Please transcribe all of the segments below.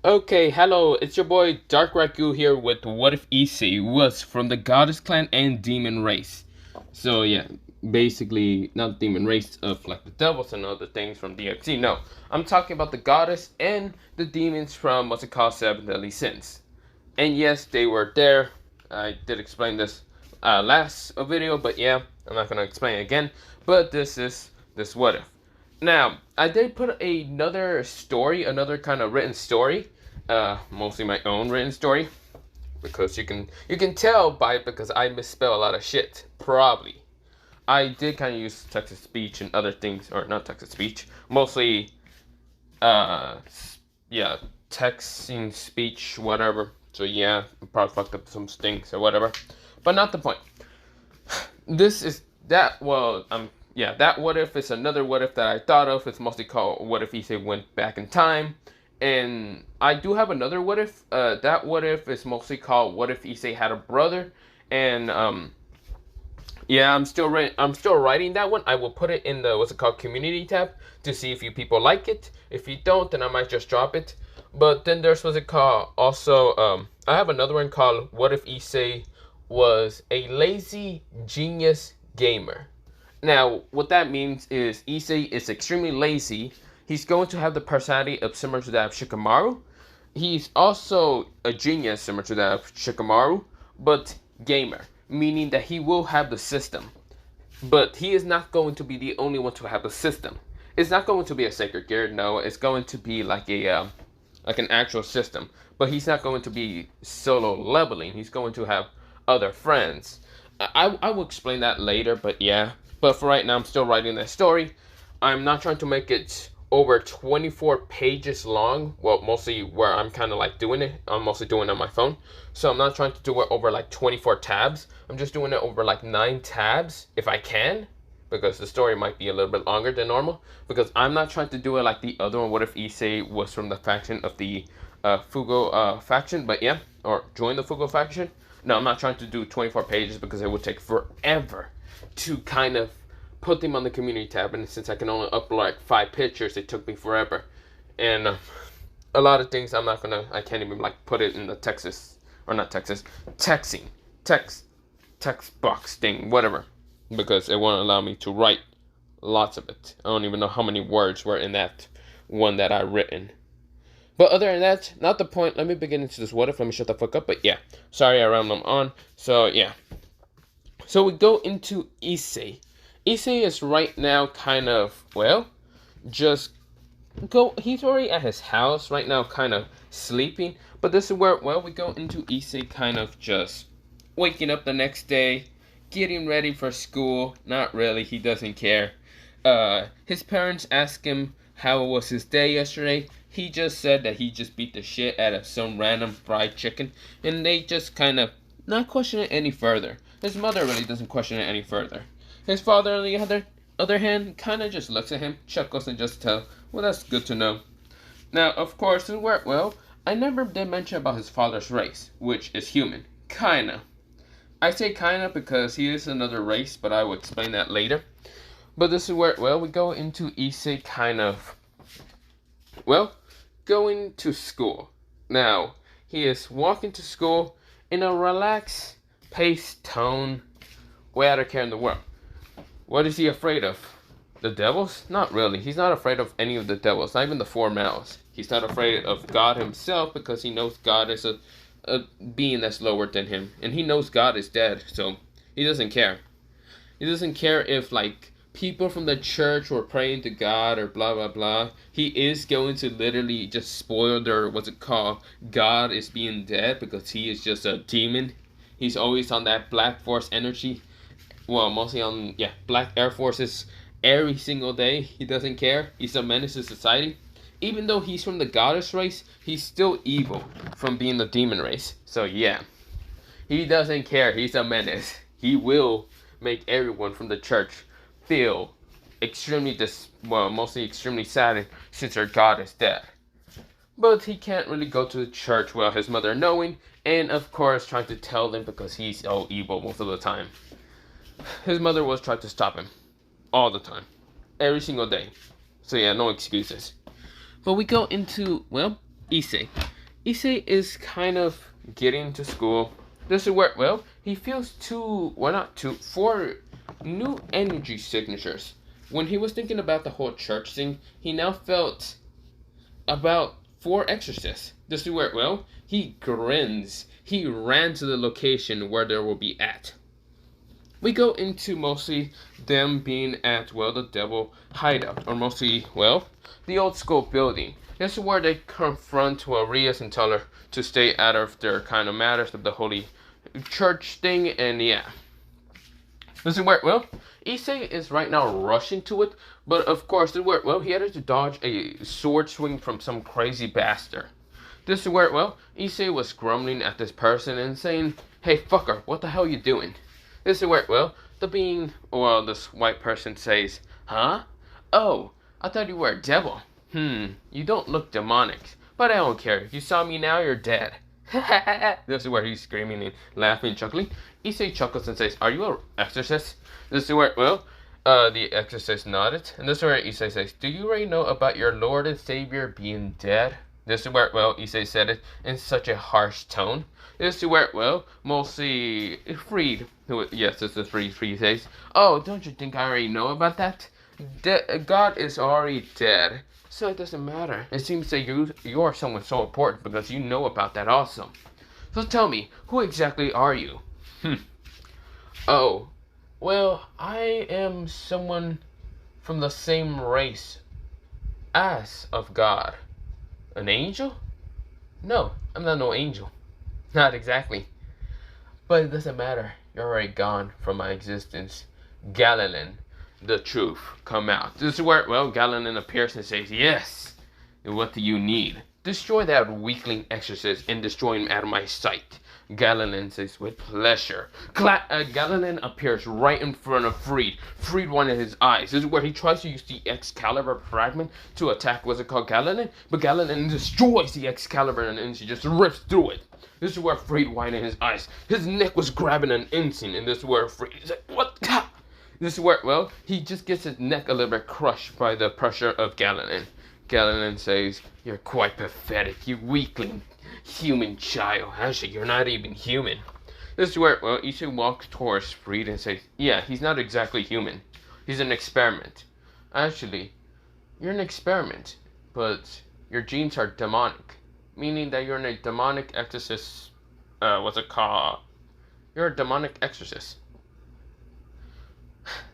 Okay, hello, it's your boy Dark Raku here with What If Issei was from the Goddess Clan and Demon Race. So yeah, basically not demon race of like the devils and other things from DXC. No, I'm talking about the goddess and the demons from what's it called, Seven Deadly Sins. And yes, they were there. I did explain this last video, but yeah, I'm not gonna explain it again. But this is this What If. Now, I did put another story, another kind of written story, mostly my own written story, because you can tell by it because I misspell a lot of shit. Probably, I did kind of use text to speech and other things, or not text to speech, mostly, uh, yeah, texting speech, whatever. So yeah, I probably fucked up some things or whatever, but not the point. This is that. Well, yeah, that what if is another what if that I thought of. It's mostly called what if Issei went back in time, and I do have another what if. That what if is mostly called what if Issei had a brother, and yeah, I'm still writing that one. I will put it in the what's it called community tab to see if you people like it. If you don't, then I might just drop it. But then there's what's it called also. I have another one called what if Issei was a lazy genius gamer. Now, what that means is Issei is extremely lazy. He's going to have the personality of similar to that of Shikamaru. He's also a genius similar to that of Shikamaru, but gamer, meaning that he will have the system. But he is not going to be the only one to have the system. It's not going to be a sacred gear, no. It's going to be like like an actual system. But he's not going to be solo leveling. He's going to have other friends. I will explain that later, but yeah. But for right now, I'm still writing that story. I'm not trying to make it over 24 pages long. Well, mostly where I'm kind of like doing it. I'm mostly doing it on my phone. So I'm not trying to do it over like 24 tabs. I'm just doing it over like 9 tabs if I can. Because the story might be a little bit longer than normal. Because I'm not trying to do it like the other one. What if Issei was from the faction of the Fugo faction? But yeah, or join the Fugo faction. No, I'm not trying to do 24 pages because it would take forever to kind of put them on the community tab. And since I can only upload like 5 pictures, it took me forever. And a lot of things I can't even like put it in the text box thing, whatever. Because it won't allow me to write lots of it. I don't even know how many words were in that one that I written. But other than that, not the point. Let me begin into this what if. Let me shut the fuck up. But yeah, sorry I rambled on. So yeah. So we go into Issei. Issei is right now kind of, well, just he's already at his house right now, kind of sleeping. But this is where, well, we go into Issei kind of just waking up the next day, getting ready for school. Not really, he doesn't care. His parents ask him how was his day yesterday. He just said that he just beat the shit out of some random fried chicken, and they just kind of not question it any further. His mother really doesn't question it any further. His father, on the other hand, kind of just looks at him, chuckles, and just tells, well, that's good to know. Now, of course, well, I never did mention about his father's race, which is human. Kinda. I say kinda because he is another race, but I will explain that later. But this is where, well, we go into Issei kind of, well, going to school. Now, he is walking to school in a relaxed, paced tone, way out of care in the world. What is he afraid of? The devils? Not really. He's not afraid of any of the devils, not even the 4 mouths. He's not afraid of God himself because he knows God is a being that's lower than him. And he knows God is dead, so he doesn't care. He doesn't care if, like, people from the church were praying to God or blah blah blah. He is going to literally just spoil their what's it called, God is being dead, because he is just a demon. He's always on that Black Force energy. Well, mostly on Black Air Forces every single day. He doesn't care. He's a menace to society. Even though he's from the goddess race, he's still evil from being the demon race. So yeah, he doesn't care. He's a menace. He will make everyone from the church feel extremely mostly extremely saddened since their God is dead. But he can't really go to the church without his mother knowing, and of course trying to tell them because he's so evil most of the time. His mother was trying to stop him all the time, every single day. So yeah, no excuses. But we go into, well, Issei. Issei is kind of getting to school. This is where, well, he feels four new energy signatures. When he was thinking about the whole church thing, he now felt about four exorcists. This is where, well, he grins. He ran to the location where they will be at. We go into mostly them being at, well, the devil hideout, or mostly, well, the old school building. This is where they confront, well, Rias and tell her to stay out of their kind of matters of the holy church thing, and yeah. This is where, well, Issei is right now rushing to it, but of course, this is where, well, he had to dodge a sword swing from some crazy bastard. This is where, well, Issei was grumbling at this person and saying, "Hey, fucker, what the hell you doing?" This is where, well, this white person says, "Huh? Oh, I thought you were a devil. You don't look demonic. But I don't care. If you saw me now, you're dead." This is where he's screaming and laughing and chuckling. Issei chuckles and says, "Are you an exorcist?" This is where, well, the exorcist nodded. And this is where Issei says, "Do you already know about your Lord and Savior being dead?" This is where, well, Issei said it in such a harsh tone. This is where, well, mostly Freed, yes, this is Freed says, "Oh, don't you think I already know about that? God is already dead, so it doesn't matter. It seems that you are someone so important because you know about that also. So tell me, who exactly are you?" "Oh, well, I am someone from the same race as of God." "An angel?" "No, I'm not no angel." "Not exactly. But it doesn't matter. You're already gone from my existence. Galilean, the truth, come out." This is where, well, Galilean appears and says, "Yes. What do you need?" "Destroy that weakling exorcist and destroy him out of my sight." Galilean says, "With pleasure." Galilean appears right in front of Freed. Freed wanted his eyes. This is where he tries to use the Excalibur fragment to attack, what's it called, Galilean? But Galilean destroys the Excalibur and she just rips through it. This is where Freed wanted his eyes. His neck was grabbing an ensign, and this is where Freed is like, "What?" This is where, well, he just gets his neck a little bit crushed by the pressure of Galilean. Galilean says, "You're quite pathetic, you weakling human child. Actually, you're not even human." This is where, well, Issei walks towards Freed and says, "Yeah, he's not exactly human. He's an experiment." "Actually, you're an experiment, but your genes are demonic. Meaning that you're a demonic exorcist, what's it called? You're a demonic exorcist."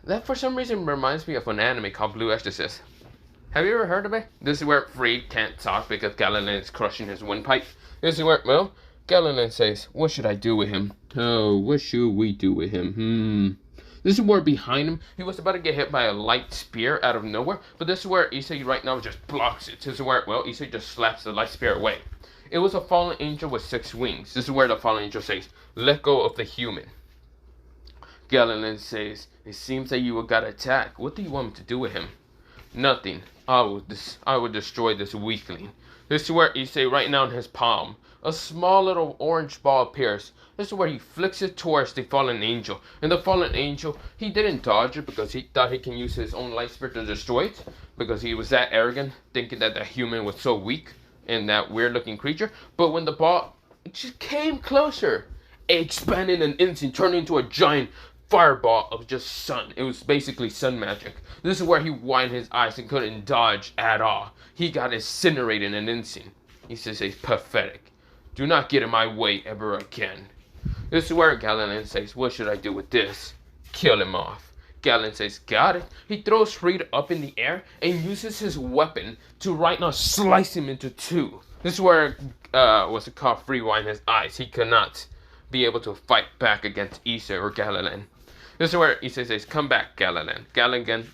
That for some reason reminds me of an anime called Blue Exorcist. Have you ever heard of it? This is where Freed can't talk because Galilean is crushing his windpipe. This is where, well, Galilean says, "What should I do with him?" "Oh, what should we do with him? This is where behind him, he was about to get hit by a light spear out of nowhere, but this is where Issei right now just blocks it. This is where, well, Issei just slaps the light spear away. It was a fallen angel with 6 wings. This is where the fallen angel says, "Let go of the human." Galilean says, "It seems that you got attacked. What do you want me to do with him?" "Nothing. I will destroy this weakling." This is where Issei right now in his palm, a small little orange ball appears. This is where he flicks it towards the fallen angel. And the fallen angel, he didn't dodge it because he thought he can use his own light spear to destroy it. Because he was that arrogant, thinking that the human was so weak and that weird looking creature. But when the ball just came closer, it expanded an instant, turned into a giant fireball of just sun. It was basically sun magic. This is where he whined his eyes and couldn't dodge at all. He got incinerated in an instant. He says, "He's pathetic. Do not get in my way ever again." This is where Galilean says, "What should I do with this?" "Kill him off." Galilean says, "Got it." He throws Freed up in the air and uses his weapon to right now slice him into 2. This is where, what's it called, Freed whined his eyes. He could not be able to fight back against Issei or Galilean. This is where Issei says, "Come back, Galilean." Galilean,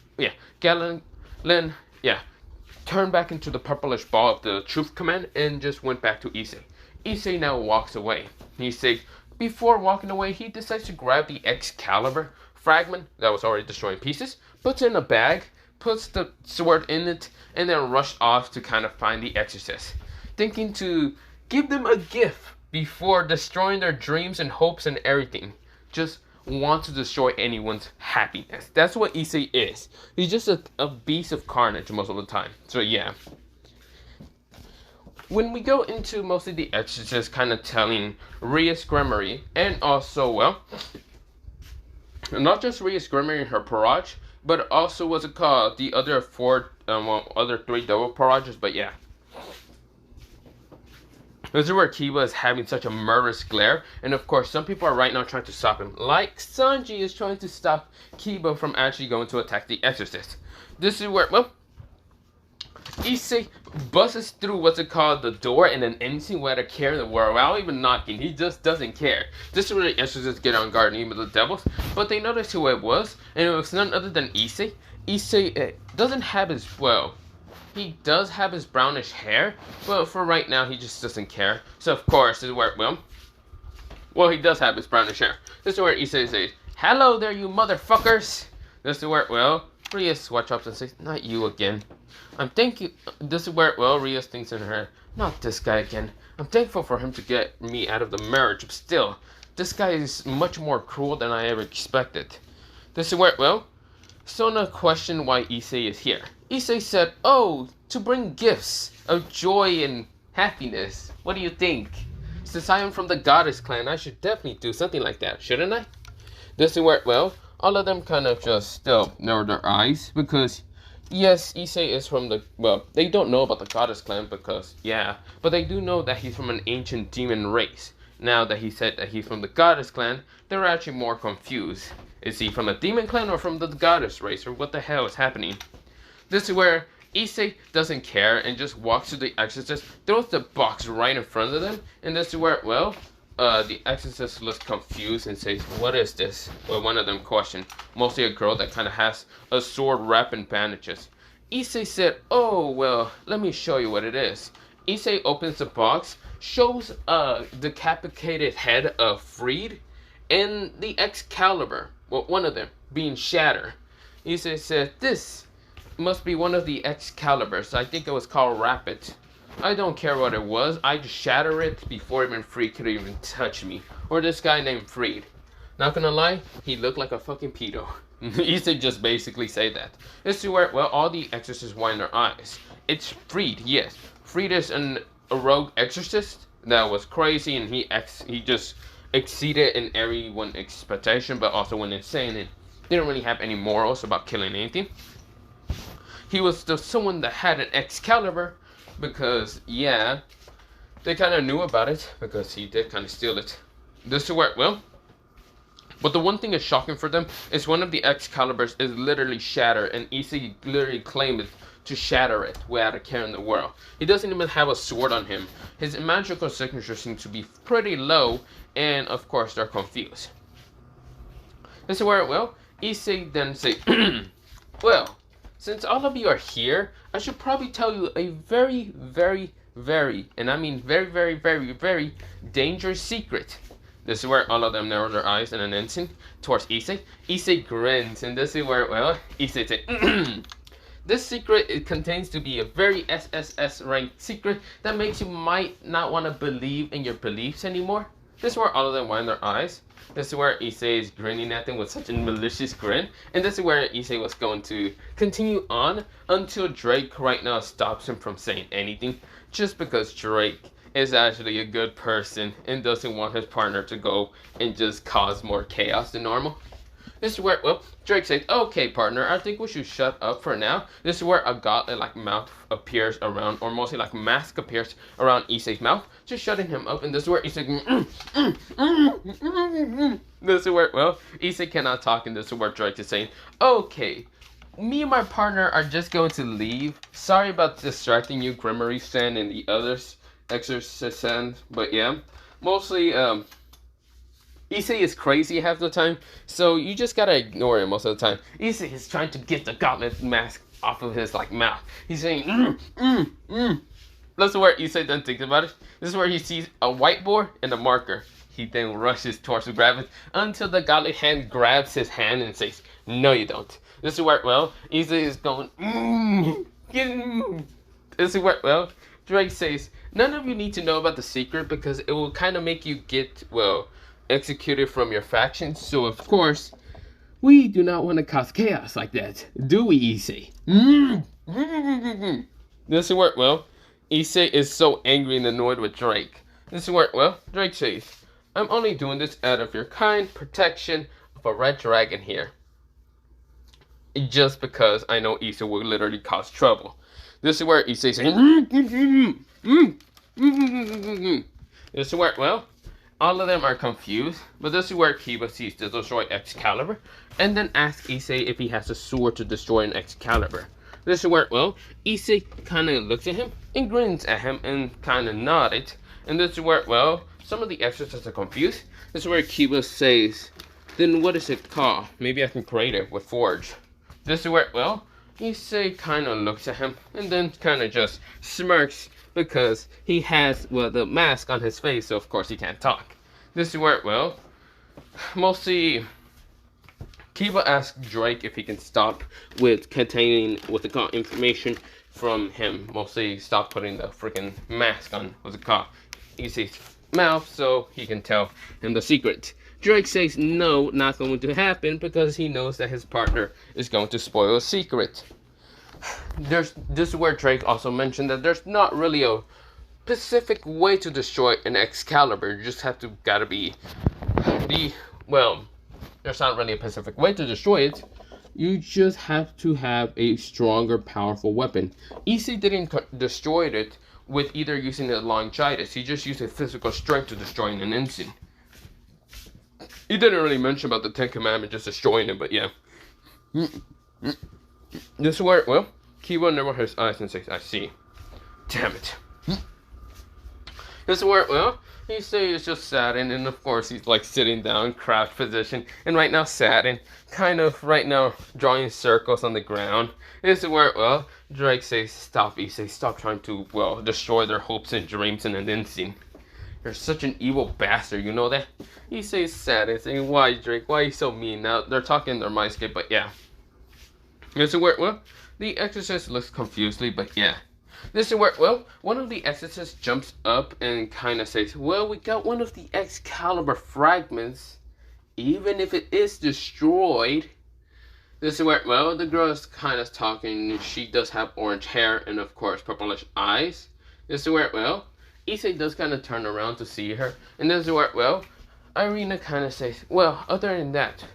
turned back into the purplish ball of the truth command and just went back to Issei. Issei now walks away. Issei, before walking away, he decides to grab the Excalibur fragment that was already destroying pieces, puts it in a bag, puts the sword in it, and then rushed off to kind of find the exorcist, thinking to give them a gift before destroying their dreams and hopes and everything. Just want to destroy anyone's happiness. That's what Issei is. He's just a beast of carnage most of the time. So yeah. when we go into mostly the exorcist kind of telling Ria's Gremory, and also, well, not just Ria's Gremory and her Parage, but also what's it called, the other other 3 double Parages, but yeah. This is where Kiba is having such a murderous glare, and of course some people are right now trying to stop him, like Sanji is trying to stop Kiba from actually going to attack the exorcist. This is where, well, Issei busts through what's it called, the door, and then anything without a care in the world, without even knocking. He just doesn't care. This is where the exorcists get on guard, even the devils, but they noticed who it was, and it was none other than Issei. Issei doesn't have his, well, he does have his brownish hair, but for right now he just doesn't care. So of course, this is where, well, he does have his brownish hair. This is where Issei says, "Hello there, you motherfuckers." This is where, well, Ria swatch up and says, "Not you again. I'm thinking." This is where, well, Ria thinks in her head, "Not this guy again. I'm thankful for him to get me out of the marriage, but still, this guy is much more cruel than I ever expected." This is where, well, Sona questioned why Issei is here. Issei said, "Oh, to bring gifts of joy and happiness. What do you think? Since I am from the Goddess clan, I should definitely do something like that, shouldn't I?" This is where, well, all of them kind of just still narrow their eyes, because yes, Issei is from the, well, they don't know about the Goddess clan because, yeah, but they do know that he's from an ancient demon race. Now that he said that he's from the Goddess clan, they're actually more confused. Is he from the demon clan or from the Goddess race, or what the hell is happening? This is where Issei doesn't care and just walks to the exorcist, throws the box right in front of them, and this is where, well, the exorcist looks confused and says, "What is this?" Well, one of them questioned, mostly a girl that kind of has a sword wrapped in bandages. Issei said, "Oh, well, let me show you what it is." Issei opens the box, shows a decapitated head of Freed, and the Excalibur, well, one of them, being shattered. Issei said, "This must be one of the Excaliburs. I think it was called Rapid. I don't care what it was, I just shatter it before even Freed could even touch me." Or this guy named Freed. Not gonna lie, he looked like a fucking pedo. Issei just basically say that. This is where, well, all the exorcists wind their eyes. It's Freed, yes. Freed is a rogue exorcist that was crazy, and he just exceeded in everyone's expectation, but also went insane and didn't really have any morals about killing anything. He was someone that had an Excalibur, because, yeah, they kind of knew about it, because he did kind of steal it. This is where, well, but the one thing is shocking for them is one of the Excaliburs is literally shattered, and Issei literally claimed to shatter it without a care in the world. He doesn't even have a sword on him. His magical signature seems to be pretty low, and of course they're confused. This is where, well, Issei then say, "Well, since all of you are here, I should probably tell you a very, very, very, and I mean very, very, very, very dangerous secret." This is where all of them narrow their eyes in an instant towards Issei. Issei grins, and this is where, well, Issei said, "This secret, it contains to be a very SSS ranked secret that makes you might not want to believe in your beliefs anymore." This is where all of them wind their eyes. This is where Issei is grinning at them with such a malicious grin. And this is where Issei was going to continue on until Drake right now stops him from saying anything. Just because Drake is actually a good person and doesn't want his partner to go and just cause more chaos than normal. This is where, well, Drake says, "Okay, partner, I think we should shut up for now." This is where a gauntlet-like mouth appears around, or mostly like mask appears around Issei's mouth, just shutting him up. And this is where Issei, this is where, well, Issei cannot talk, and this is where Drake is saying, "Okay, me and my partner are just going to leave. Sorry about distracting you, Gremory-san and the others, Exorcist-san, but yeah, mostly, Issei is crazy half the time, so you just gotta ignore him most of the time. Issei is trying to get the gauntlet mask off of his, like, mouth. He's saying, That's where Issei then thinks about it. This is where he sees a whiteboard and a marker. He then rushes towards to grab it until the gauntlet hand grabs his hand and says, "No, you don't." This is where, well, Issei is going, This is where, well, Drake says, "None of you need to know about the secret because it will kind of make you get, well, executed from your faction. So, of course, we do not want to cause chaos like that, do we, Issei?" This is where, well, Issei is so angry and annoyed with Drake. This is where, well, Drake says, I'm only doing this out of your kind protection of a red dragon here. Just because I know Issei will literally cause trouble. This is where Issei saying, this is where, well, all of them are confused, but this is where Kiba sees to destroy Excalibur, and then asks Issei if he has a sword to destroy an Excalibur. This is where, well, Issei kind of looks at him and grins at him and kind of nodded. And this is where, well, some of the exorcists are confused. This is where Kiba says, then what is it called? Maybe I can create it with Forge. This is where, well, Issei kind of looks at him and then kind of just smirks because he has, well, the mask on his face, so of course he can't talk. This is where, well, mostly Kiba asks Drake if he can stop with containing what they call information from him. Mostly stop putting the freaking mask on what's it called Issei's mouth so he can tell him the secret. Drake says no, not going to happen because he knows that his partner is going to spoil a secret. This is where Drake also mentioned that there's not really a specific way to destroy an Excalibur. You just have to gotta be well, there's not really a specific way to destroy it. You just have to have a stronger, powerful weapon. Issei didn't destroy it with either using a longitis. He just used his physical strength to destroy it in an instant. He didn't really mention about the Ten Commandments just destroying it, but yeah. This is where, well, Kiba never his eyes and says, I see. Damn it. This is where, well, Issei is just saddened, and of course he's like sitting down, crouched position, and right now saddened, kind of right now drawing circles on the ground. This is where, well, Drake says, stop Issei, stop trying to, well, destroy their hopes and dreams in an instant. You're such an evil bastard, you know that? Issei is sad and saying, why Drake, why are you so mean? Now, they're talking in their mindscape, but yeah. This is where, well, the exorcist looks confusedly, but yeah. This is where, well, one of the exorcists jumps up and kind of says, well, we got one of the Excalibur fragments, even if it is destroyed. This is where, well, the girl is kind of talking. She does have orange hair and, of course, purplish eyes. This is where, well, Issei does kind of turn around to see her. And this is where, well, Irina kind of says, well, other than that,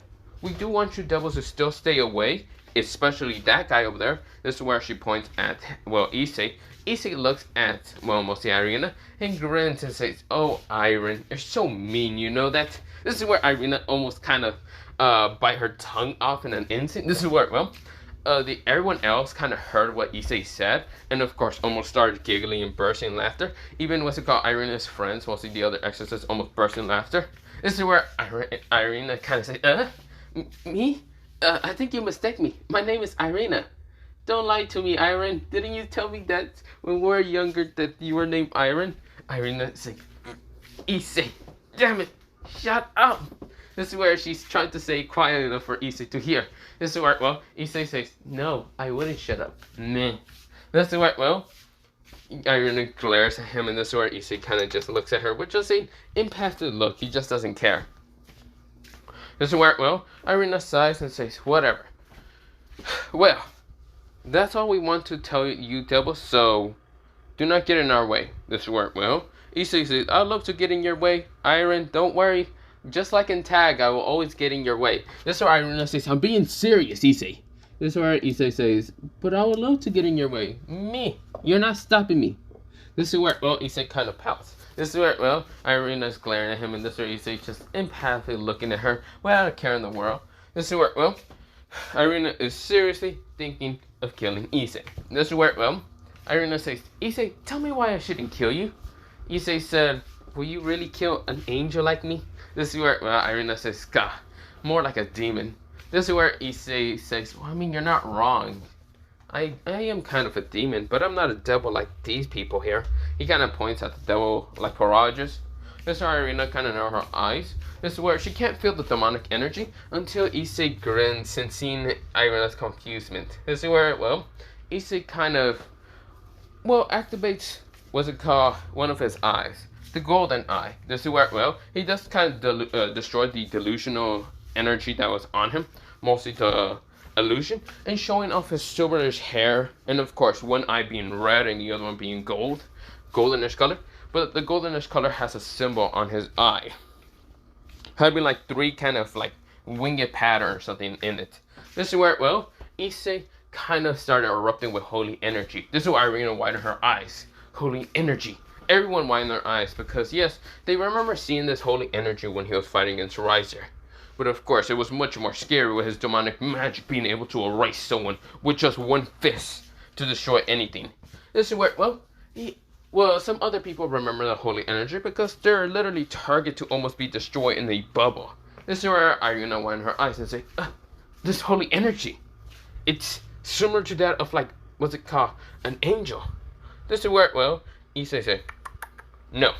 we do want you devils to still stay away, especially that guy over there. This is where she points at, well, Issei. Issei looks at, well, mostly Irina, and grins and says, oh, Irene, you're so mean, you know that? This is where Irina almost kind of bite her tongue off in an instant. This is where, well, everyone else kind of heard what Issei said, and of course almost started giggling and bursting in laughter. Even what's it called, Irina's friends, mostly the other exorcists, almost burst in laughter. This is where Irina kind of says, me? I think you mistake me. My name is Irina. Don't lie to me, Irene. Didn't you tell me that when we were younger that you were named Irene? Irina says, Issei, damn it, shut up. This is where she's trying to say quiet enough for Issei to hear. This is where, well, Issei says, no, I wouldn't shut up. Meh. This is where, well, Irina glares at him, and this is where Issei kind of just looks at her with just an impassive look. He just doesn't care. This is where, well, Irina sighs and says, whatever. Well, that's all we want to tell you, devils, so do not get in our way. This is where, well, Issei says, I'd love to get in your way. Irene, don't worry. Just like in tag, I will always get in your way. This is where Irina says, I'm being serious, Issei. This is where Issei says, but I would love to get in your way. Me, you're not stopping me. This is where, well, Issei kind of pouts. This is where, well, Irina's glaring at him, and this is where Issei just empathically looking at her without a care in the world. This is where, well, Irina is seriously thinking of killing Issei. This is where, well, Irina says, Issei, tell me why I shouldn't kill you. Issei said, will you really kill an angel like me? This is where, well, Irina says, Gah, more like a demon. This is where Issei says, well, I mean, you're not wrong. I am kind of a demon, but I'm not a devil like these people here. He kind of points at the devil like Paragus. This is where Irina kind of narrows her eyes. This is where she can't feel the demonic energy until Issei grins and seeing Irina's confusement. This is where, well, Issei kind of, well, activates, what's it called, one of his eyes. The golden eye. This is where, well, he just kind of destroyed the delusional energy that was on him. Mostly to illusion and showing off his silverish hair, and of course one eye being red and the other one being goldenish color. But the goldenish color has a symbol on his eye, having like 3 kind of like winged pattern or something in it. This is where, well, Issei kind of started erupting with holy energy. This is why Irina widened her eyes. Holy energy. Everyone widened their eyes because, yes, they remember seeing this holy energy when he was fighting against Riser. But of course, it was much more scary with his demonic magic being able to erase someone with just one fist to destroy anything. This is where, well, some other people remember the holy energy because they're literally target to almost be destroyed in a bubble. This is where Irina widened her eyes and say, this holy energy, it's similar to that of like, what's it called, an angel. This is where, well, Issei said, no.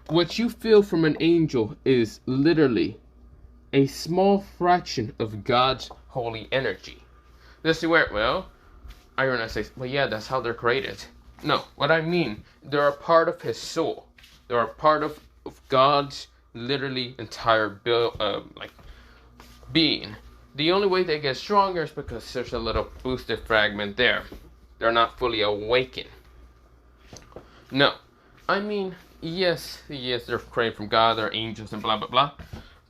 What you feel from an angel is literally a small fraction of God's holy energy. This is where, well, Irina says, well, yeah, that's how they're created. No, what I mean, they're a part of his soul. They're a part of God's literally entire being. The only way they get stronger is because there's a little boosted fragment there. They're not fully awakened. No, I mean, yes, they're created from God, they're angels and blah, blah, blah.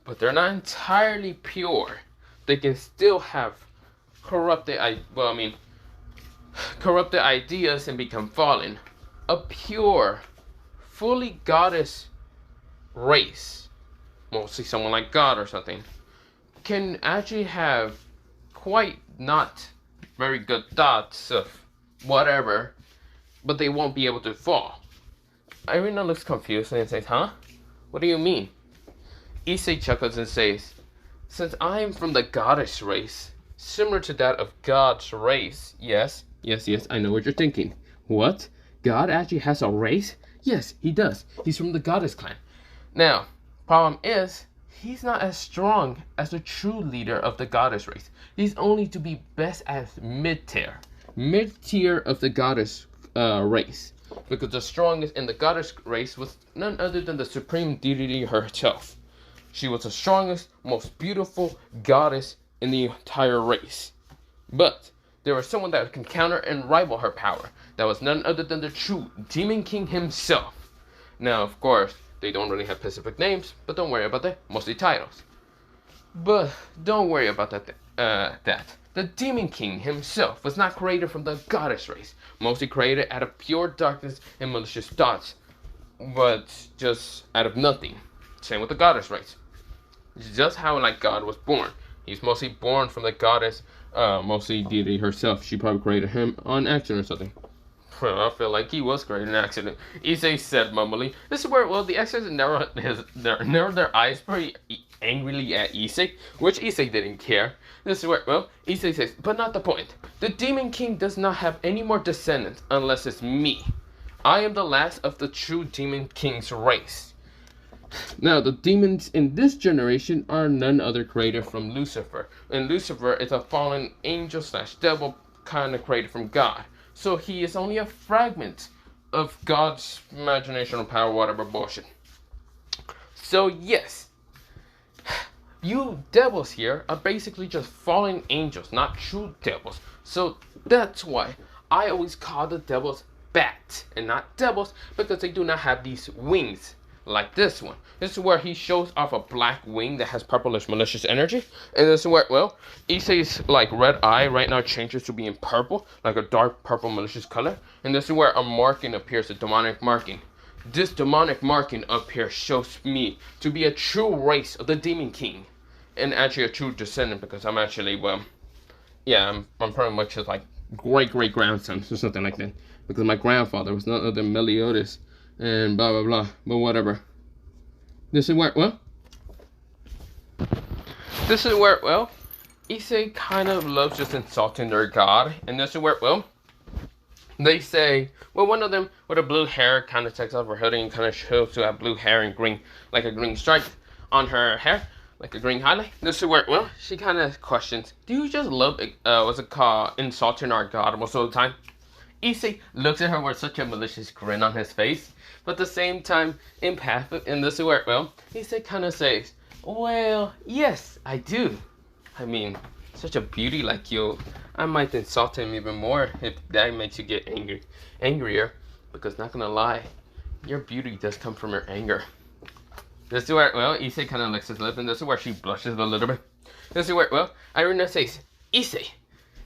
But they're not entirely pure. They can still have corrupted ideas and become fallen. A pure, fully goddess race, mostly someone like God or something, can actually have quite not very good thoughts of whatever, but they won't be able to fall. Irina looks confused and says, huh? What do you mean? Issei chuckles and says, since I am from the goddess race, similar to that of God's race, yes, I know what you're thinking. What? God actually has a race? Yes, he does. He's from the goddess clan. Now, problem is, he's not as strong as the true leader of the goddess race. He's only to be best as mid-tier of the goddess race. Because the strongest in the goddess race was none other than the supreme deity herself. She was the strongest, most beautiful goddess in the entire race. But there was someone that can counter and rival her power. That was none other than the true Demon King himself. Now, of course, they don't really have specific names, but don't worry about that. Mostly titles. But don't worry about that. The Demon King himself was not created from the goddess race. Mostly created out of pure darkness and malicious thoughts. But just out of nothing. Same with the goddess race. It's just how like God was born. He's mostly born from the goddess, mostly deity herself. She probably created him on accident or something. Well, I feel like he was created in an accident. Issei said mumbly. This is where, well, the exorcist narrowed their eyes pretty angrily at Issei, which Issei didn't care. This is where, well, Issei says, but not the point. The Demon King does not have any more descendants unless it's me. I am the last of the true Demon King's race. Now, the demons in this generation are none other created from Lucifer. And Lucifer is a fallen angel / devil kind of created from God. So he is only a fragment of God's imaginational power, whatever bullshit. So yes, you devils here are basically just fallen angels, not true devils. So that's why I always call the devils bats and not devils, because they do not have these wings like this one. This is where he shows off a black wing that has purplish malicious energy. And this is where, well, Issei's like red eye right now changes to being purple, like a dark purple malicious color. And this is where a marking appears, a demonic marking. This demonic marking up here shows me to be a true race of the Demon King. And actually a true descendant, because I'm actually, well, yeah, I'm pretty much just like great grandson or something like that. Because my grandfather was none other than Meliodas and blah blah blah, but whatever. This is where, well, Issei kind of loves just insulting their god, and this is where, well, they say, well, one of them with a blue hair kind of takes off her hoodie and kind of shows to have blue hair and green, like a green stripe on her hair, like a green highlight. This is where, well, she kind of questions, do you just love, what's it called, insulting our god most of the time? Issei looks at her with such a malicious grin on his face, but at the same time empathic, and this is where, well, Issei kind of says, well, yes, I do. I mean, such a beauty like you, I might insult him even more if that makes you get angrier. Because not gonna lie, your beauty does come from your anger. This is where, well, Issei kind of licks his lip, and this is where she blushes a little bit. This is where, well, Irina says, Issei,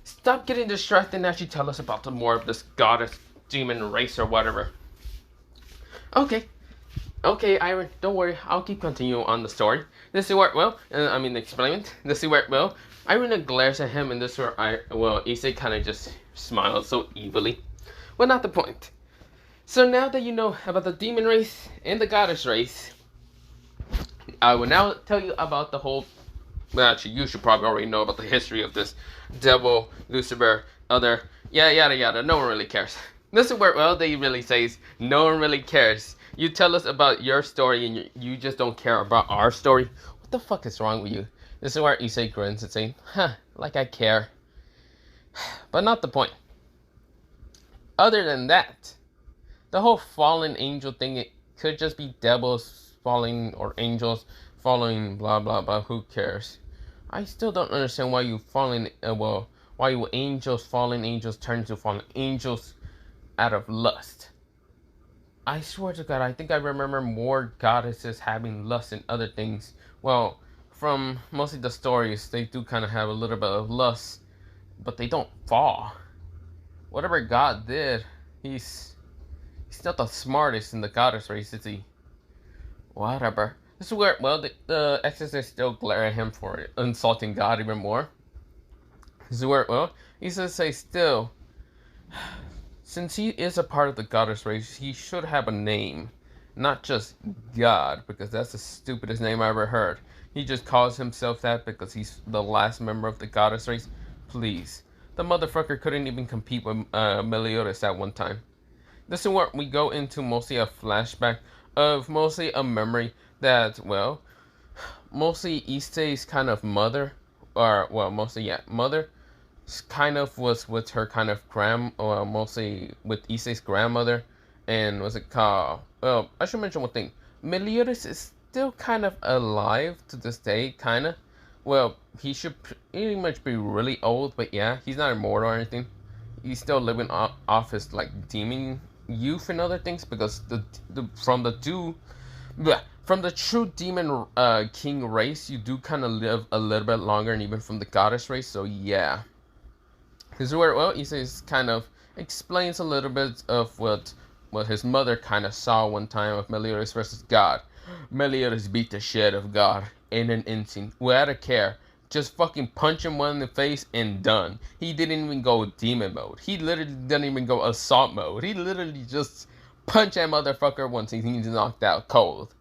stop getting distracted and actually tell us about the more of this goddess demon race or whatever. Okay, Iron, don't worry, I'll keep continuing on the story. This is where, well, explain it. This is where, well, Irina glares at him, and this is where, Issei kind of just smiles so evilly. Well, not the point. So now that you know about the demon race and the goddess race, I will now tell you about the whole, well, actually, you should probably already know about the history of this devil, Lucifer, other, yada yada, no one really cares. This is where, well, they really says, no one really cares. You tell us about your story and you just don't care about our story. What the fuck is wrong with you? This is where Issei grins and saying, like I care. But not the point. Other than that, the whole fallen angel thing, it could just be devils falling or angels falling, blah blah blah, who cares? I still don't understand why you fallen, why you fallen angels turn to fallen angels out of lust. I swear to God, I think I remember more goddesses having lust and other things. Well, from mostly the stories, they do kind of have a little bit of lust, but they don't fall. Whatever God did, he's not the smartest in the goddess race, is he? Whatever. This is where, well, the exorcists still glare at him for insulting God even more. This is where, well, he says, say still, since he is a part of the goddess race, he should have a name. Not just God, because that's the stupidest name I ever heard. He just calls himself that because he's the last member of the goddess race. Please. The motherfucker couldn't even compete with Meliodas at one time. This is where we go into mostly a flashback of mostly a memory that, well, mostly Issei's kind of mother, or, well, mostly, yeah, mother, kind of was with her kind of mostly with Issei's grandmother, and what's it called? Well, I should mention one thing. Meliodas is still kind of alive to this day, kind of. Well, he should pretty much be really old, but yeah, he's not immortal or anything. He's still living off his, like, demon youth and other things, because from the true demon king race, you do kind of live a little bit longer, and even from the goddess race, so yeah. This is where, well, Issei kind of explains a little bit of what his mother kind of saw one time of Meliodas versus God. Meliodas beat the shit of God in an instant, without a care. Just fucking punch him one in the face and done. He didn't even go demon mode. He literally didn't even go assault mode. He literally just punched that motherfucker once he's knocked out cold.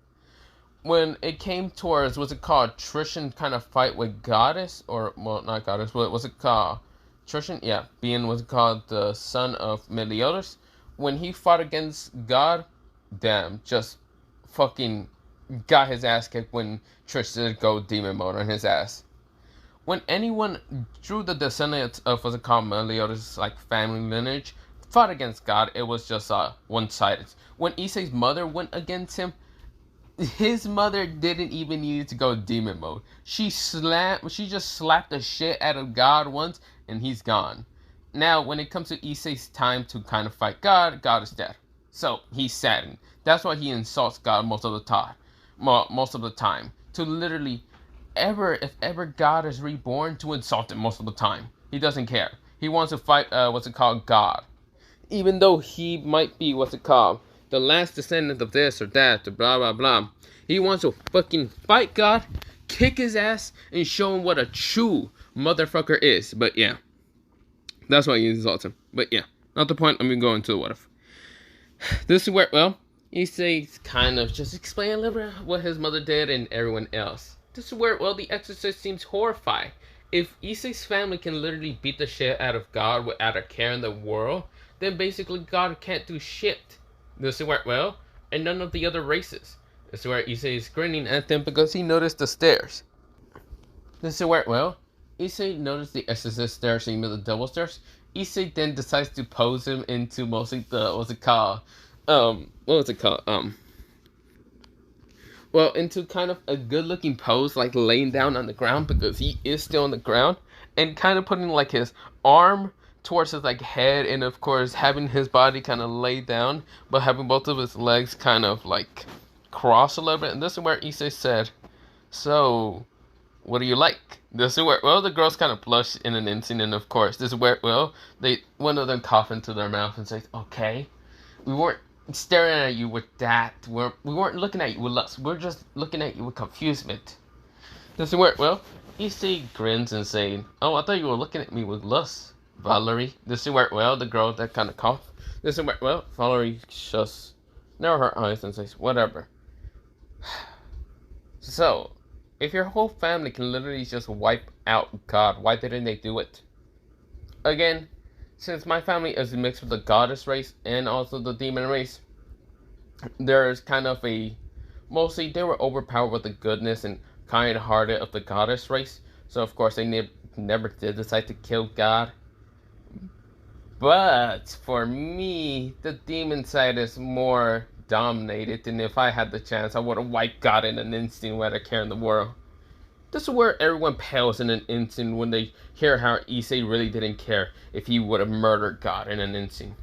When it came towards, what's it called, Trishan kind of fight with Goddess, or, well, not Goddess, what was it called? Trishan, yeah, being what's it called, the son of Meliodas. When he fought against God, damn, just fucking got his ass kicked when Trish did go demon mode on his ass. When anyone drew the descendants of what's it called, Meliodas' like family lineage, fought against God, it was just one-sided. When Issei's mother went against him, his mother didn't even need to go demon mode. She just slapped the shit out of God once, and he's gone. Now, when it comes to Issei's time to kind of fight God, God is dead. So, he's saddened. That's why he insults God most of the time. To literally, if ever God is reborn, to insult him most of the time. He doesn't care. He wants to fight, God. Even though he might be, the last descendant of this or that, blah, blah, blah. He wants to fucking fight God, kick his ass, and show him what a true motherfucker is. But yeah. That's why he insults him. But yeah, not the point. I'm going to go into the what if. This is where, well, Issei kind of just explain a little bit what his mother did and everyone else. This is where, well, the exorcist seems horrified. If Issei's family can literally beat the shit out of God without a care in the world, then basically God can't do shit. This is where, well, and none of the other races. This is where Issei is grinning at them because he noticed the stairs. This is where, well, Issei noticed the exorcist stairs and the devil stairs. Issei then decides to pose him into mostly the, into kind of a good looking pose, like laying down on the ground, because he is still on the ground. and kind of putting like his arm towards his like head, and of course having his body kind of laid down, but having both of his legs kind of like cross a little bit. And this is where Issei said, "So, what do you like?" This is where, well, the girls kind of blush in an instant, and of course, this is where, well, one of them cough into their mouth and says, "Okay, we weren't staring at you with that. We weren't looking at you with lust. We're just looking at you with confusement." This is where, well, Issei grins and saying, "Oh, I thought you were looking at me with lust, Valerie." This is where, well, the girl that kind of cough. This is where, well, Valerie just narrow her eyes and says, "Whatever." So, if your whole family can literally just wipe out God, why didn't they do it? Again, since my family is mixed with the goddess race and also the demon race, there's kind of a, mostly they were overpowered with the goodness and kind-hearted of the goddess race. So of course they never did decide to kill God. But for me, the demon side is more dominated, and if I had the chance, I would have wiped God in an instant without a care in the world. This is where everyone pales in an instant when they hear how Issei really didn't care if he would have murdered God in an instant.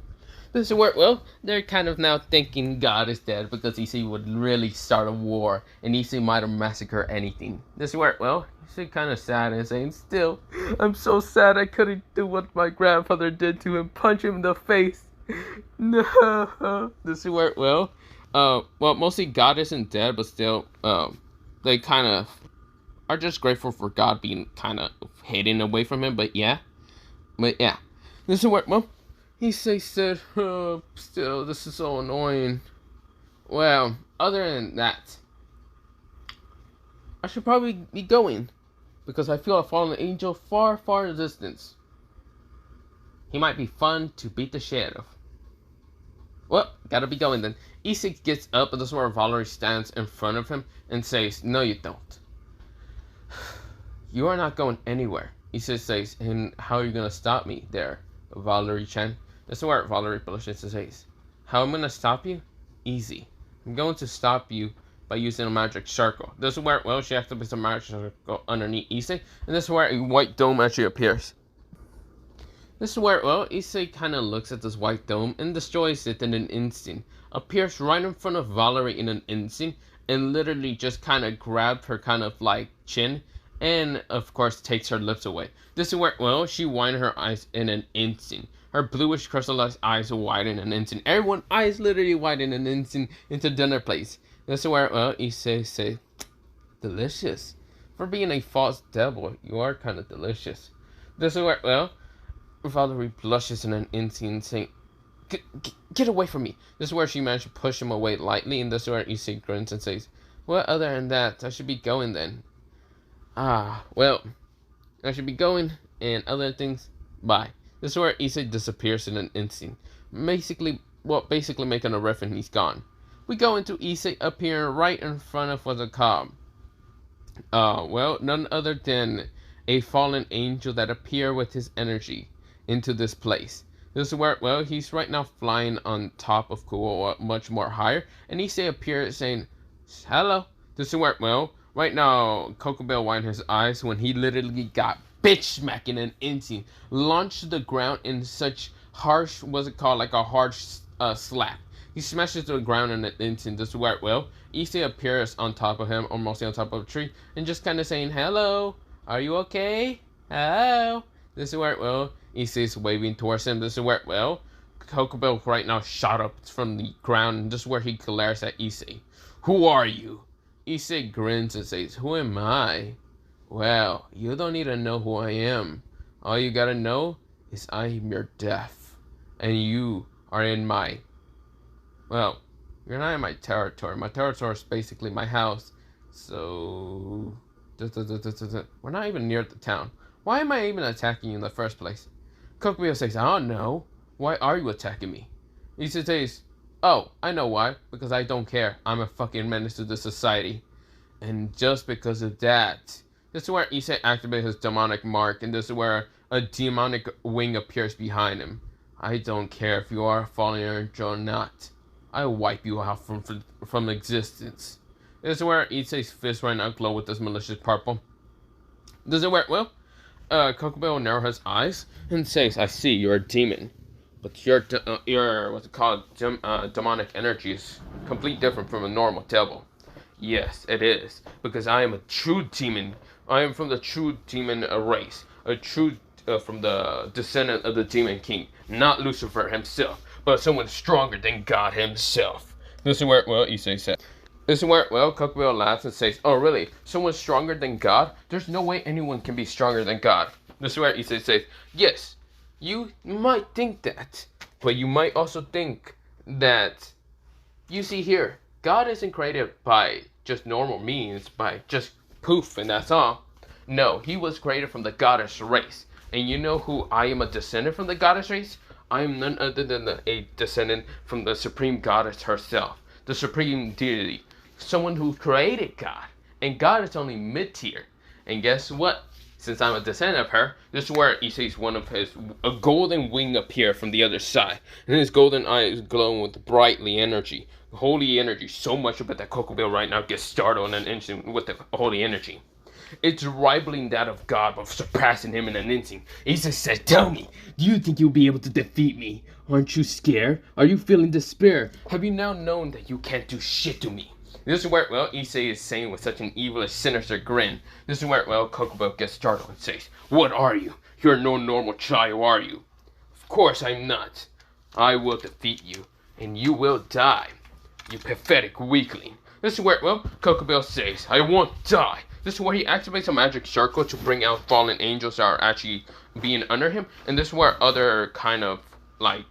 This is where, well, they're kind of now thinking God is dead because Issei would really start a war and Issei might have massacred anything. This is where, well, Issei kind of sad and saying, "Still, I'm so sad I couldn't do what my grandfather did to him, punch him in the face." No. This is where, well, mostly God isn't dead, but still, they kind of are just grateful for God being kind of hidden away from him. But yeah. This is where, well, Issei said, "Oh, still, this is so annoying." Well, other than that, I should probably be going, because I feel a fallen angel far, far in the distance. He might be fun to beat the shit out of. Well, gotta be going then. Issei gets up, and this is where Valerie stands in front of him and says, "No, you don't. You are not going anywhere." Issei says, "And how are you gonna stop me there, Valerie-chan?" This is where Valerie blushes and says, "How I'm gonna stop you? Easy. I'm going to stop you by using a magic circle." This is where, well, she activates a magic circle underneath Issei, and this is where a white dome actually appears. This is where, well, Issei kind of looks at this white dome and destroys it in an instant. Appears right in front of Valerie in an instant, and literally just kind of grabbed her kind of like chin, and of course takes her lips away. This is where, well, she widened her eyes in an instant. Her bluish crystallized eyes widen in an instant. Everyone's eyes literally widen in an instant into dinner place. This is where, well, Issei say, "Delicious. For being a false devil, you are kind of delicious." This is where, well, Valerie blushes in an instant, saying, Get away from me." This is where she managed to push him away lightly, and this is where Issei grins and says, "Well, other than that, I should be going then." Well, I should be going, and other things, bye. This is where Issei disappears in an instant. Basically making a riff, and he's gone. We go into Issei appearing right in front of the cob. Well, none other than a fallen angel that appeared with his energy into this place. This is where, well, he's right now flying on top of Coco, much more higher, and Issei appears saying, "Hello." This is where, well, right now, Coco widened his eyes when he literally got bitch smacked in an instant, launched to the ground in such harsh, what's it called, like a harsh slap. He smashes to the ground in an instant. This is where, well, Issei appears on top of him, or mostly on top of a tree, and just kind of saying, "Hello, are you okay? Hello." This is where, well, Issei's waving towards him. This is where, well, Coco right now shot up from the ground, and this is where he glares at Issei. "Who are you?" Issei grins and says, "Who am I?" "Well, you don't need to know who I am. All you gotta know is I am your death, and you are in my, well, you're not in my territory. My territory is basically my house, so we're not even near the town. Why am I even attacking you in the first place?" Coco says, "I don't know. Why are you attacking me?" Issei says, "Oh, I know why. Because I don't care. I'm a fucking menace to the society. And just because of that." This is where Issei activates his demonic mark, and this is where a demonic wing appears behind him. "I don't care if you are a fallen angel or not. I wipe you out from existence." This is where Issei's fist right now glow with this malicious purple. This is where, well, Coco narrows his eyes and says, "I see you're a demon, but your what's it called demonic energy is completely different from a normal devil." "Yes, it is, because I am a true demon. I am from the true demon race, a true from the descendant of the demon king, not Lucifer himself, but someone stronger than God himself." This is where Issei said. This is where Coco laughs and says, "Oh really? Someone stronger than God? There's no way anyone can be stronger than God." This is where Issei says, "Yes, you might think that, but you might also think that, you see here, God isn't created by just normal means, by just poof and that's all. No, he was created from the goddess race. And you know who I am a descendant from the goddess race? I am none other than a descendant from the supreme goddess herself, the supreme deity, someone who created God. And God is only mid-tier. And guess what? Since I'm a descendant of her, this is where he sees a golden wing appear from the other side. And his golden eye is glowing with brightly energy, holy energy, so much of it that Coco right now gets startled in an instant with the holy energy. It's rivaling that of God, but surpassing him in an instant. Issei said, "Tell me, do you think you'll be able to defeat me? Aren't you scared? Are you feeling despair? Have you now known that you can't do shit to me?" This is where, Issei is saying with such an evil, sinister grin. This is where, Coco gets startled and says, "What are you? You're no normal child, are you?" "Of course I'm not. I will defeat you, and you will die, you pathetic weakling." This is where, Coco says, "I won't die." This is where he activates a magic circle to bring out fallen angels that are actually being under him. And this is where other kind of, like,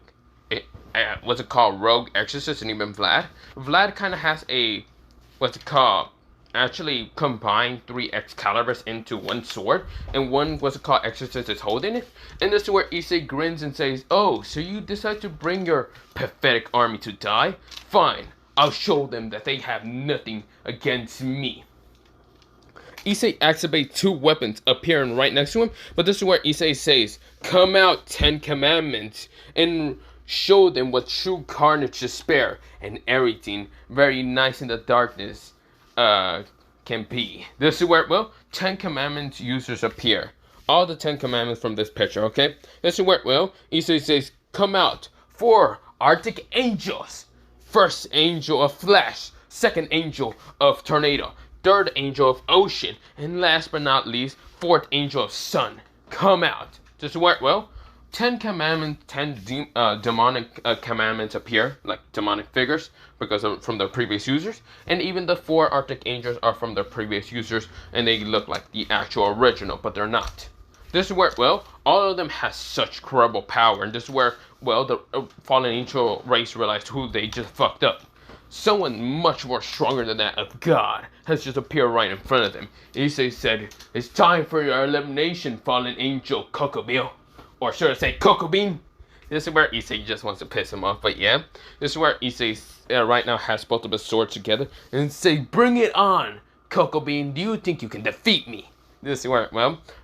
what's it called, rogue exorcists, and even Vlad. Vlad kind of has a, actually combined 3 Excaliburs into one sword. And one, exorcist is holding it. And this is where Issei grins and says, "Oh, so you decide to bring your pathetic army to die? Fine, I'll show them that they have nothing against me." Issei activates 2 weapons appearing right next to him, but this is where Issei says, "Come out, 10 commandments, and show them what true carnage, despair, and everything very nice in the darkness can be." This is where, 10 commandments users appear. All the 10 commandments from this picture, okay? This is where, Issei says, "Come out, 4 Arctic angels. First angel of flash, second angel of tornado, third angel of ocean, and last but not least, 4th angel of sun. Come out." Just where, 10 commandments, 10 demonic commandments appear, like demonic figures, because from the previous users. And even the 4 Arctic angels are from the previous users, and they look like the actual original, but they're not. This is where, all of them has such incredible power, and this is where, the fallen angel race realized who they just fucked up. Someone much more stronger than that of God has just appeared right in front of them. Issei said, "It's time for your elimination, fallen angel Coco. Or should I say Coco Bean?" This is where Issei just wants to piss him off, but yeah. This is where Issei right now has both of his swords together and say, "Bring it on, Coco Bean. Do you think you can defeat me?" This is where,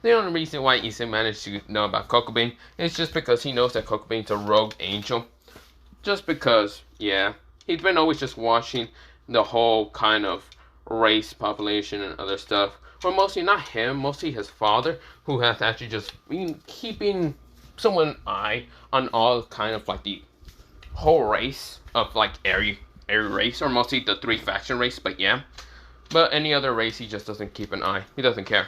the only reason why Issei managed to know about Coco Bean is just because he knows that Coco Bean's a rogue angel. Just because, yeah. He's been always just watching the whole kind of race, population, and other stuff. Or mostly not him, mostly his father, who has actually just been keeping someone eye on all kind of like the whole race of like every race, or mostly the 3 faction race, but yeah. But any other race, he just doesn't keep an eye. He doesn't care.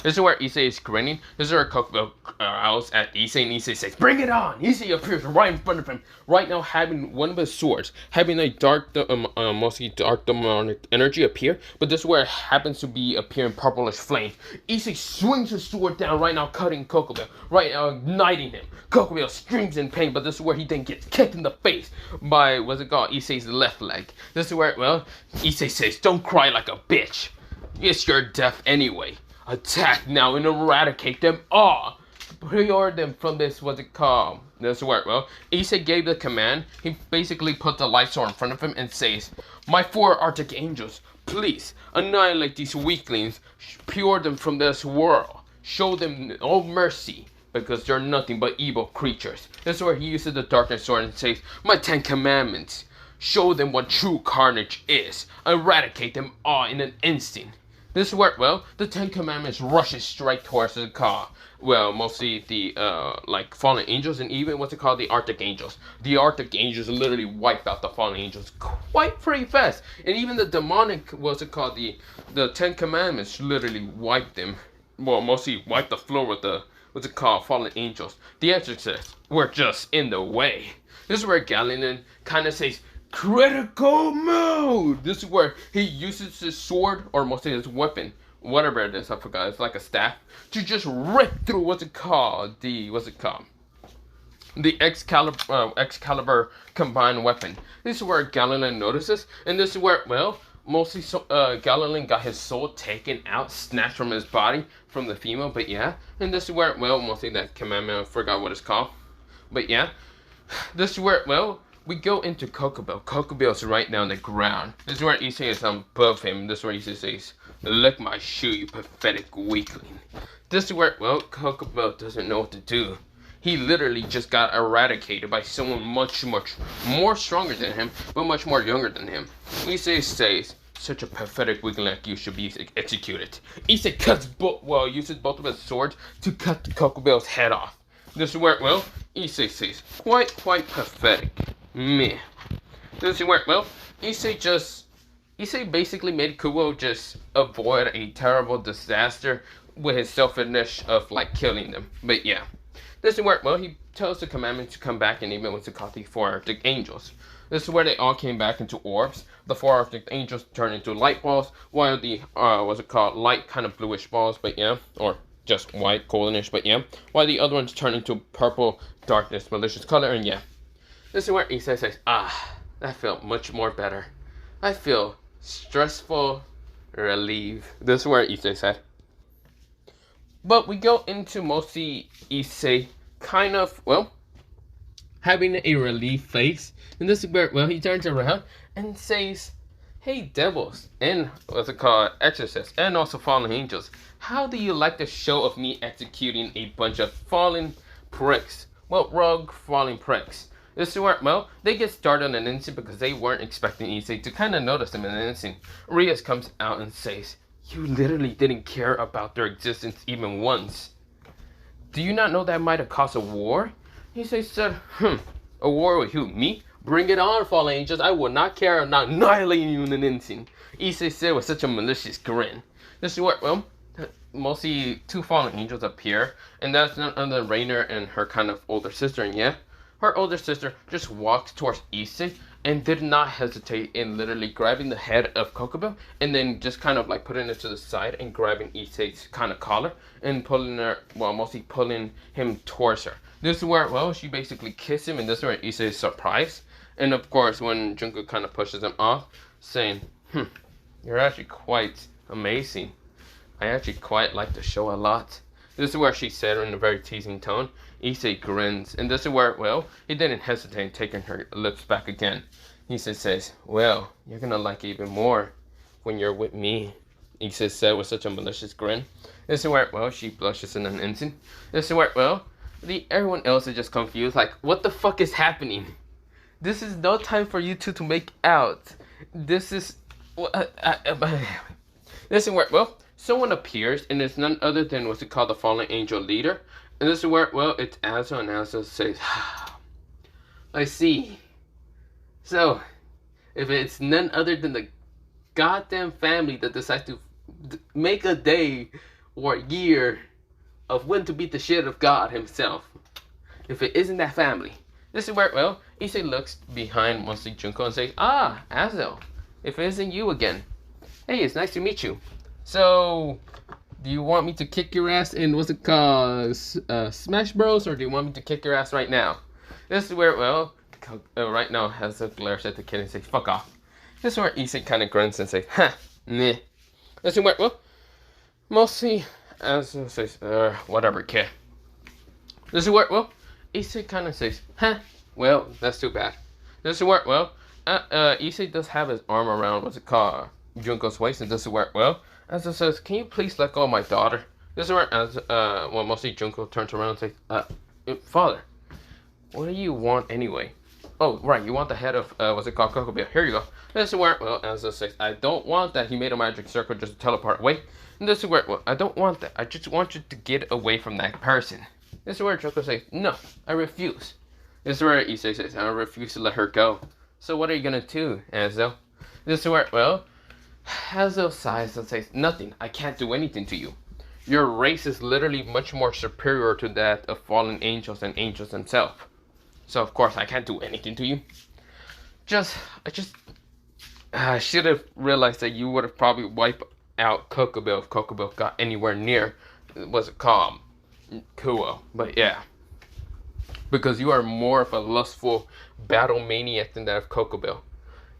This is where Issei is grinning. This is where Coco owls at Issei, and Issei says, "Bring it on!" Issei appears right in front of him, right now having one of his swords, having a mostly dark demonic energy appear, but this is where it happens to be appearing purplish flame. Issei swings his sword down right now, cutting Coco, right now igniting him. Coco screams in pain, but this is where he then gets kicked in the face by, Issei's left leg. This is where, Issei says, "Don't cry like a bitch. Yes, you're deaf anyway. Attack now and eradicate them all. Prior them from this, This is where, Issei gave the command. He basically put the light sword in front of him and says, "My 4 Arctic angels, please annihilate these weaklings. Pure them from this world. Show them no mercy, because they're nothing but evil creatures." This is where he uses the darkness sword and says, "My 10 commandments. Show them what true carnage is. Eradicate them all in an instant." This is where, well, the Ten Commandments rushes straight towards the car. Well, mostly the, like, fallen angels and even what's it called, the Arctic Angels. The Arctic Angels literally wipe out the fallen angels quite pretty fast. And even the demonic, what's it called, the Ten Commandments literally wipe them. Well, mostly wipe the floor with the, what's it called, fallen angels. The exorcists were just in the way. This is where Galilean kind of says, critical mode! This is where he uses his sword, or mostly his weapon, whatever it is, I forgot, it's like a staff, to just rip through, the Excalibur combined weapon. This is where Galilean notices, and this is where, well, mostly Galilean got his soul taken out, snatched from his body, from the female, but yeah, and this is where, well, mostly that commandment, I forgot what it's called, but yeah, this is where, well, we go into Coco. Coco is right now on the ground. This is where Issei is above him. This is where Issei says, lick my shoe, you pathetic weakling. This is where, well, Coco doesn't know what to do. He literally just got eradicated by someone much more stronger than him, but much more younger than him. Issei says, such a pathetic weakling like you should be executed. Issei uses both of his swords to cut Coco's head off. This is where, well, Issei says, quite pathetic. Meh. This is where, well, Issei basically made Kubo just avoid a terrible disaster with his selfishness of, like, killing them. But yeah. This is where, well, he tells the commandment to come back and even what's it called, the 4 Arctic Angels. This is where they all came back into orbs. The 4 Arctic Angels turned into light balls, while the, what's it called, light kind of bluish balls, but yeah, or just white, goldenish, but yeah, while the other ones turn into purple, darkness, malicious color, and yeah. This is where Issei says, that felt much more better. I feel stressful relief. This is where Issei said. But we go into mostly Issei kind of, well, having a relief face. And this is where, well, he turns around and says, hey devils, and what's it called, exorcists, and also fallen angels. How do you like the show of me executing a bunch of fallen pricks? Well, rogue fallen pricks. This is where, well, they get started on an instant because they weren't expecting Issei to kind of notice them in an instant. Rias comes out and says, you literally didn't care about their existence even once. Do you not know that might have caused a war? Issei said, a war with who, me? Bring it on, fallen angels. I will not care of not annihilating you in an instant. Issei said with such a malicious grin. This is where, well, mostly 2 fallen angels appear, and that's none other than Rainer and her kind of older sister, and yeah, her older sister just walked towards Issei and did not hesitate in literally grabbing the head of Coco and then just kind of like putting it to the side and grabbing Issei's kind of collar and pulling her, well, mostly pulling him towards her. This is where, well, she basically kissed him, and this is where Issei is surprised. And of course, when Junko kind of pushes him off, saying, you're actually quite amazing. I actually quite like the show a lot. This is where she said in a very teasing tone. Issei grins, and this is where, well, he didn't hesitate taking her lips back again. Issei says, well, you're gonna like it even more when you're with me. Issei said with such a malicious grin. This is where, well, she blushes in an instant. This is where, well, everyone else is just confused, like, what the fuck is happening? This is no time for you two to make out. This is, this is where, well, someone appears, and it's none other than what's it called, the fallen angel leader. And this is where, well, it's Azo, and Azo says, I see. So, if it's none other than the goddamn family that decides to make a day or a year of when to beat the shit of God himself, if it isn't that family, this is where, well, Issei looks behind mostly Junko and says, Azo, if it isn't you again, hey, it's nice to meet you. So, do you want me to kick your ass in, what's it called, Smash Bros, or do you want me to kick your ass right now? This is where, well, right now Hazel glares at the kid and says, fuck off. This is where Issei kind of grunts and says, meh. This is where, well, mostly Hazel says, whatever, kid. This is where, well, Issei kind of says, well, that's too bad. This is where, well, Issei does have his arm around, what's it called, Junko's waist, and this is where, well, Azo says, can you please let go of my daughter? This is where, mostly Junko turns around and says, Father, what do you want anyway? Oh, right, you want the head of, what's it called, Coco Bear. Here you go. This is where, well, Elsa says, I don't want that. He made a magic circle just to teleport away. And this is where, well, I don't want that. I just want you to get away from that person. This is where Coco says, no, I refuse. This is where Issei says, I refuse to let her go. So what are you gonna do, Enzo? This is where, well, Hazel sighs and says, nothing. I can't do anything to you. Your race is literally much more superior to that of fallen angels and angels themselves. So of course I can't do anything to you. I should have realized that you would have probably wiped out Coco if Coco got anywhere near, what's it called, Kuo. But yeah, because you are more of a lustful battle maniac than that of Coco.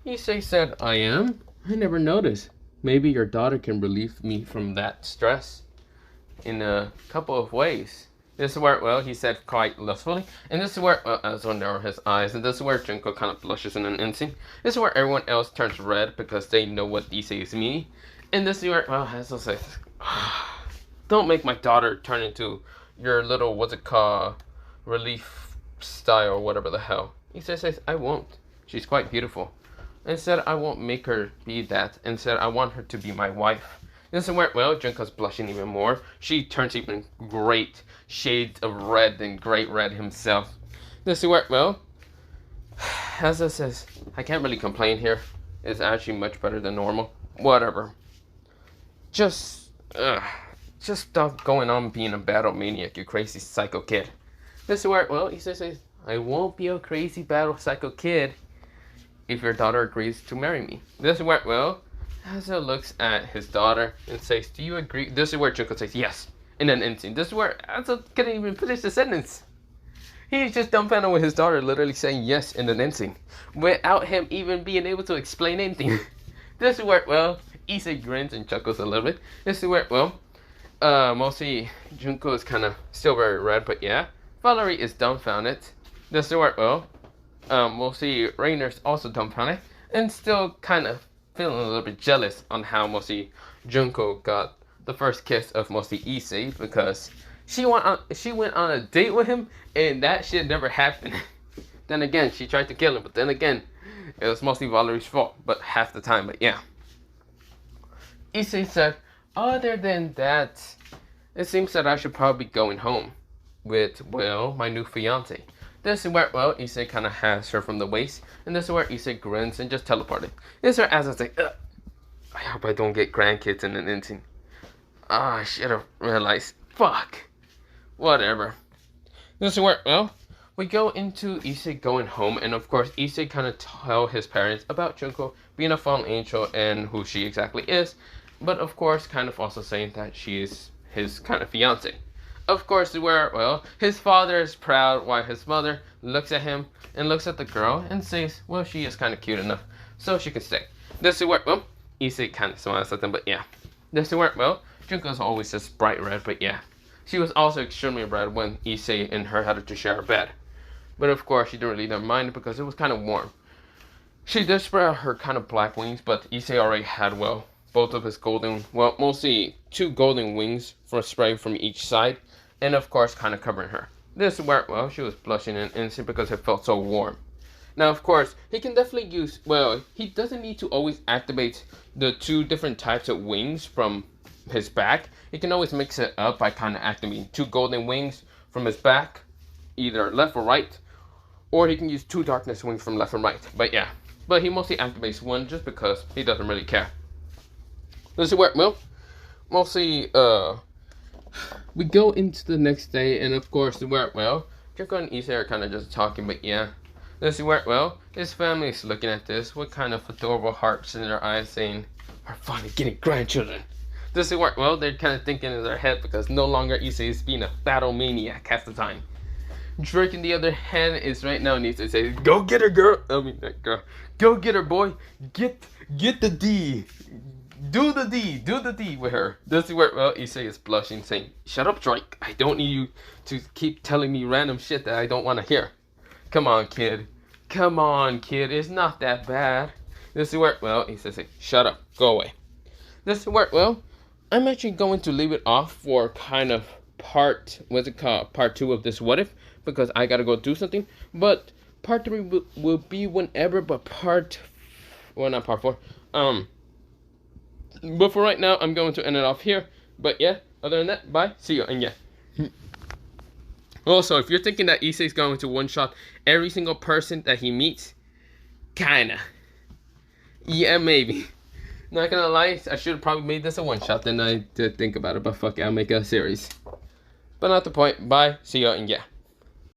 Issei said, I am? I never noticed. Maybe your daughter can relieve me from that stress in a couple of ways. This is where, well, he said quite lustfully. And this is where, well, Azo narrowed his eyes. And this is where Junko kind of blushes in an instant. This is where everyone else turns red because they know what Issei is meaning. And this is where, well, Hazel says, don't make my daughter turn into your little, what's it called, relief style or whatever the hell. Issei says, I won't. She's quite beautiful. Instead, I won't make her be that. Instead, I want her to be my wife. This is where, well, Junko's blushing even more. She turns even great shades of red and great red himself. This is where, well, Hazel says, I can't really complain here. It's actually much better than normal. Whatever. Just stop going on being a battle maniac, you crazy psycho kid. This is where, well, he says, I won't be a crazy battle psycho kid if your daughter agrees to marry me. This is where, well, Hazel looks at his daughter and says, do you agree? This is where Junko says, yes, in an instant. This is where Hazel couldn't even finish the sentence. He's just dumbfounded with his daughter literally saying yes in an instant, without him even being able to explain anything. This is where, well, Issei grins and chuckles a little bit. This is where, well, mostly Junko is kind of still very red, but yeah. Valerie is dumbfounded. This is where, well, mostly Rainer's also dumbfounded and still kind of feeling a little bit jealous on how mostly Junko got the first kiss of mostly Issei because she went on a date with him and that shit never happened. Then again, she tried to kill him, but then again, it was mostly Valerie's fault, but half the time, but yeah. Issei said, other than that, it seems that I should probably be going home with, well, my new fiance. This is where, well, Issei kind of has her from the waist. And this is where Issei grins and just teleported. This is where Asa says, I hope I don't get grandkids in an instant. I should have realized. Fuck. Whatever. This is where, well, we go into Issei going home. And of course, Issei kind of tell his parents about Junko being a fallen angel and who she exactly is. But of course, kind of also saying that she is his kind of fiance. Of course, where, well, his father is proud while his mother looks at him and looks at the girl and says, well, she is kind of cute enough, so she can stay. This is where, well, Issei kind of smiles at them, but yeah. This is where, well, Junko's always just bright red, but yeah. She was also extremely red when Issei and her had to share a bed. But of course, she didn't really mind because it was kind of warm. She did spread out her kind of black wings, but Issei already had, well, both of his golden, well, mostly 2 golden wings for spray from each side. And of course, kind of covering her. This is where, well, she was blushing in an instant because it felt so warm. Now, of course, he can definitely use, well, he doesn't need to always activate the 2 different types of wings from his back. He can always mix it up by kind of activating 2 golden wings from his back, either left or right. Or he can use 2 darkness wings from left and right. But yeah, but he mostly activates 1 just because he doesn't really care. This is where, well, mostly, we go into the next day, and of course, where, well, Junko and Issei are kind of just talking, but yeah. This is where, well, his family is looking at this with kind of adorable hearts in their eyes saying, we're finally getting grandchildren. This is where, well, they're kind of thinking in their head because no longer Issei is being a battle maniac half the time. Drake, on the other hand, is right now needs to say, go get her, girl. I mean, that girl. Go get her, boy. Get the D. Do the D with her. This is where, well, Issei is blushing, saying, shut up, Drake. I don't need you to keep telling me random shit that I don't want to hear. Come on, kid. Come on, kid. It's not that bad. This is where, well, Issei says, shut up. Go away. This is where, well, I'm actually going to leave it off for kind of part 2 of this what if, because I gotta go do something. But part 3 will be whenever, but not part 4. But for right now, I'm going to end it off here. But yeah, other than that, bye, see you, and yeah. Also, if you're thinking that Issei is going to one-shot every single person that he meets, kinda. Yeah, maybe. Not gonna lie, I should have probably made this a one-shot, then I did think about it, but fuck it, I'll make a series. But not the point. Bye, see ya, and yeah.